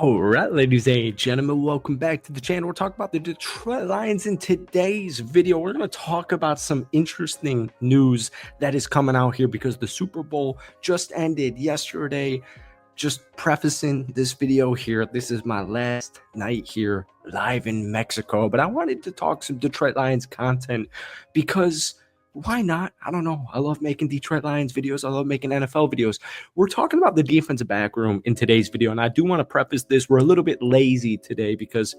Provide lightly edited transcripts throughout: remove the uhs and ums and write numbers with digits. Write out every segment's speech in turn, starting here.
All right, ladies and gentlemen, welcome back to the channel. We're talking about the Detroit Lions. In today's video, we're going to talk about some interesting news that is coming out here because the Super Bowl just ended yesterday. Just prefacing this video here, this is my last night here live in Mexico, but I wanted to talk some Detroit Lions content because why not? I don't know. I love making Detroit Lions videos. I love making NFL videos. We're talking about the defensive back room in today's video, and I do want to preface this. We're a little bit lazy today because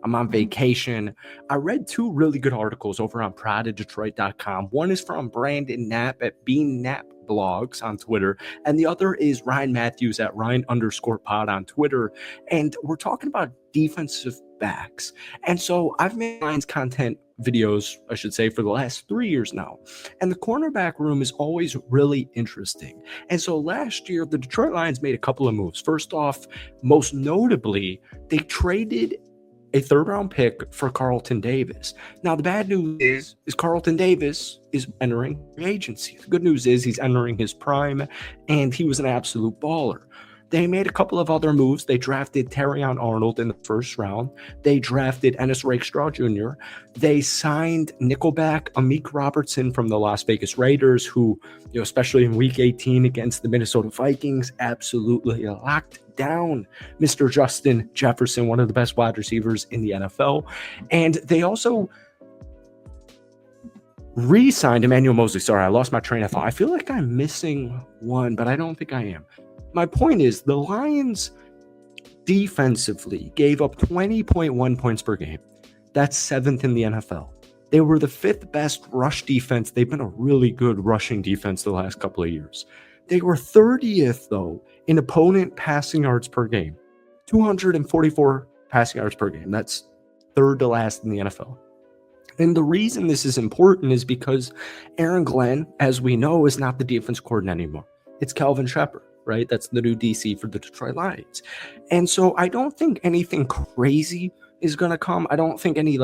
I'm on vacation. I read two really good articles over on prideofdetroit.com. One is from Brandon Knapp at Bean Knapp Blogs on Twitter, and the other is Ryan Matthews at Ryan_pod on Twitter. And we're talking about defensive backs. And so I've made Lions content videos, I should say, for the last 3 years now. And the cornerback room is always really interesting. And so last year, the Detroit Lions made a couple of moves. First off, most notably, they traded a third-round pick for Carlton Davis. Now, the bad news is Carlton Davis is entering free agency. The good news is he's entering his prime, and he was an absolute baller. They made a couple of other moves. They drafted Terrion Arnold in the first round. They drafted Ennis Rakestraw Jr. They signed nickelback Amik Robertson from the Las Vegas Raiders, who, especially in Week 18 against the Minnesota Vikings, absolutely locked down Mr. Justin Jefferson, one of the best wide receivers in the NFL. And they also re-signed Emmanuel Mosley. Sorry, I lost my train of thought. I feel like I'm missing one, but I don't think I am. My point is, the Lions defensively gave up 20.1 points per game. That's 7th in the NFL. They were the 5th best rush defense. They've been a really good rushing defense the last couple of years. They were 30th, though, in opponent passing yards per game. 244 passing yards per game. That's 3rd to last in the NFL. And the reason this is important is because Aaron Glenn, as we know, is not the defense coordinator anymore. It's Kelvin Shepard, right? That's the new DC for the Detroit Lions. And so I don't think anything crazy is going to come. I don't think any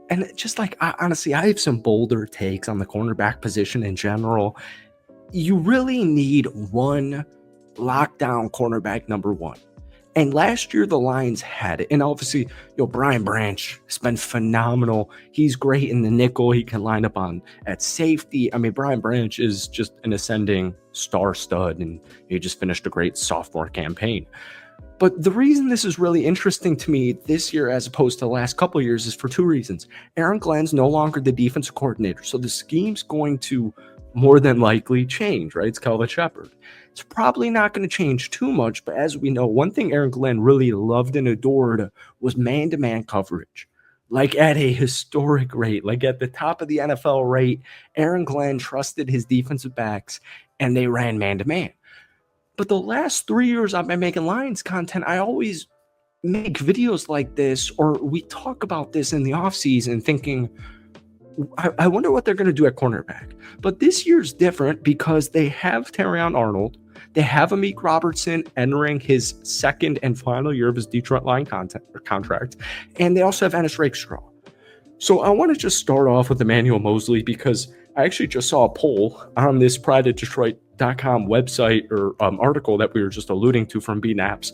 honestly, I have some bolder takes on the cornerback position in general. You really need one lockdown cornerback number one. And last year, the Lions had it. And obviously, Brian Branch has been phenomenal. He's great in the nickel. He can line up at safety. I mean, Brian Branch is just an ascending star stud, and he just finished a great sophomore campaign. But the reason this is really interesting to me this year as opposed to the last couple of years is for two reasons. Aaron Glenn's no longer the defensive coordinator, so the scheme's going to more than likely change, right? It's Kelvin Shepard. It's probably not going to change too much, but as we know, one thing Aaron Glenn really loved and adored was man-to-man coverage. Like at a historic rate, like at the top of the NFL rate, Aaron Glenn trusted his defensive backs and they ran man-to-man. But the last 3 years I've been making Lions content, I always make videos like this, or we talk about this in the offseason thinking, I wonder what they're going to do at cornerback. But this year's different because they have Terrion Arnold. They have Amik Robertson entering his second and final year of his Detroit Lions contract. And they also have Ennis Rakestraw. So I want to just start off with Emmanuel Mosley because I actually just saw a poll on this prideofdetroit.com website or article that we were just alluding to from BNAPS.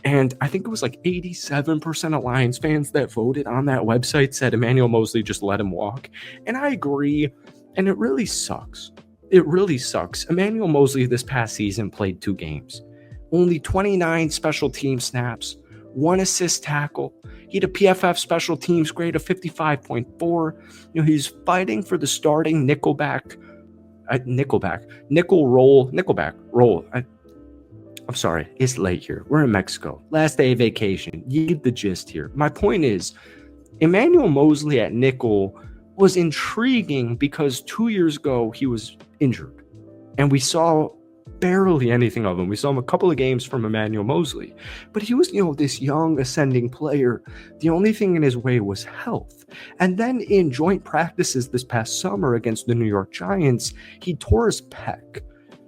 And I think it was like 87% of Lions fans that voted on that website said Emmanuel Mosley just let him walk. And I agree. And it really sucks. It really sucks. Emmanuel Mosley this past season played 2 games. Only 29 special team snaps, 1 assist tackle. He had a PFF special teams grade of 55.4. He's fighting for the starting nickel role. I'm sorry, it's late here. We're in Mexico. Last day of vacation. You get the gist here. My point is, Emmanuel Mosley at nickel was intriguing because 2 years ago he was injured. And we saw barely anything of him. We saw him a couple of games from Emmanuel Mosley. But he was, this young ascending player. The only thing in his way was health. And then in joint practices this past summer against the New York Giants, he tore his pec.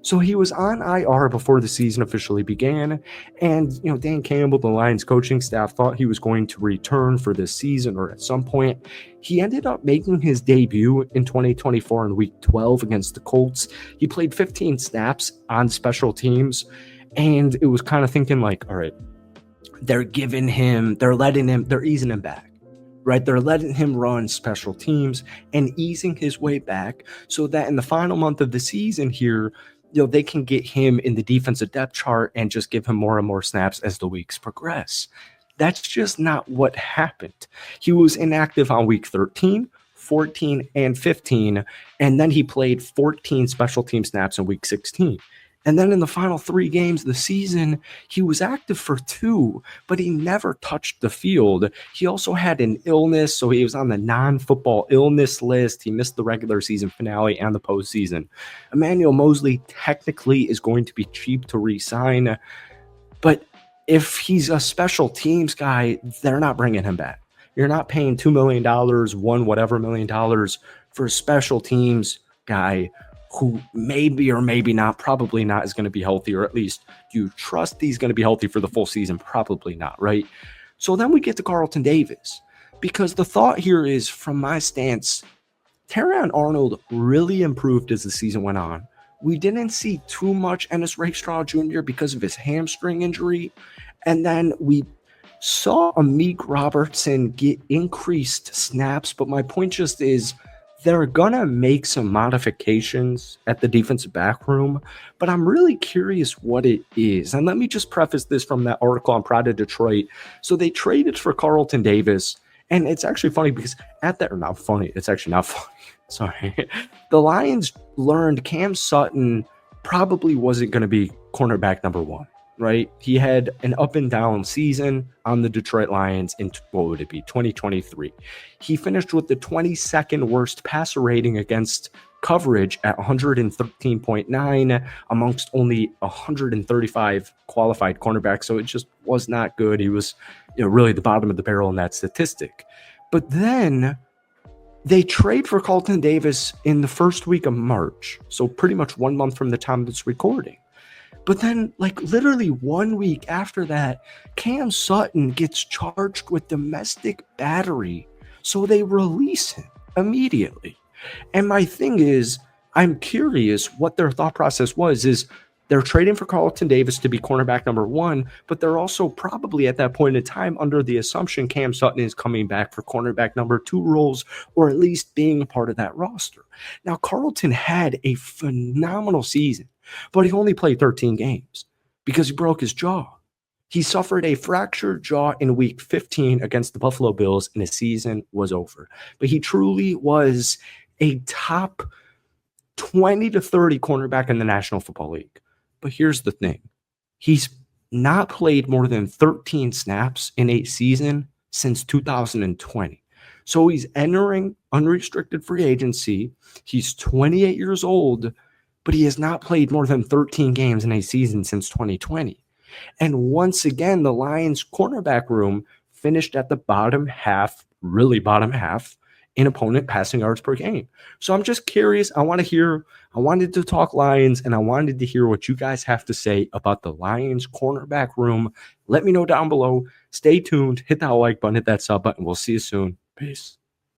So he was on IR before the season officially began, and Dan Campbell, the Lions coaching staff, thought he was going to return for this season or at some point. He ended up making his debut in 2024 in Week 12 against the Colts. He played 15 snaps on special teams, and it was kind of thinking like, all right, they're they're easing him back, right? They're letting him run special teams and easing his way back so that in the final month of the season here, they can get him in the defensive depth chart and just give him more and more snaps as the weeks progress. That's just not what happened. He was inactive on week 13, 14, and 15, and then he played 14 special team snaps in week 16. And then in the final 3 games of the season, he was active for 2, but he never touched the field. He also had an illness, so he was on the non-football illness list. He missed the regular season finale and the postseason. Emmanuel Mosley technically is going to be cheap to re-sign, but if he's a special teams guy, they're not bringing him back. You're not paying $2 million, $1 million for a special teams guy who maybe or maybe not, probably not, is going to be healthy, or at least you trust he's going to be healthy for the full season? Probably not, right? So then we get to Carlton Davis, because the thought here is, from my stance, Terrion Arnold really improved as the season went on. We didn't see too much Ennis Rakestraw Jr. because of his hamstring injury, and then we saw Amik Robertson get increased snaps, but my point just is, they're going to make some modifications at the defensive back room, but I'm really curious what it is. And let me just preface this from that article on Pride of Detroit. So they traded for Carlton Davis, and it's actually funny because it's actually not funny. Sorry. The Lions learned Cam Sutton probably wasn't going to be cornerback number 1. Right? He had an up and down season on the Detroit Lions in, 2023. He finished with the 22nd worst passer rating against coverage at 113.9 amongst only 135 qualified cornerbacks. So it just was not good. He was, really the bottom of the barrel in that statistic. But then they trade for Carlton Davis in the first week of March. So pretty much 1 month from the time of this recording. But then, literally 1 week after that, Cam Sutton gets charged with domestic battery, so they release him immediately. And my thing is, I'm curious what their thought process was. Is they're trading for Carlton Davis to be cornerback number 1, but they're also probably at that point in time under the assumption Cam Sutton is coming back for cornerback number 2 roles, or at least being a part of that roster. Now, Carlton had a phenomenal season, but he only played 13 games because he broke his jaw. He suffered a fractured jaw in week 15 against the Buffalo Bills, and his season was over. But he truly was a top 20 to 30 cornerback in the National Football League. But here's the thing. He's not played more than 13 snaps in a season since 2020. So he's entering unrestricted free agency. He's 28 years old, but he has not played more than 13 games in a season since 2020. And once again, the Lions cornerback room finished at the bottom half, really bottom half, in opponent passing yards per game. So I'm just curious. I wanted to talk Lions, and I wanted to hear what you guys have to say about the Lions cornerback room. Let me know down below. Stay tuned. Hit that like button, hit that sub button. We'll see you soon. Peace.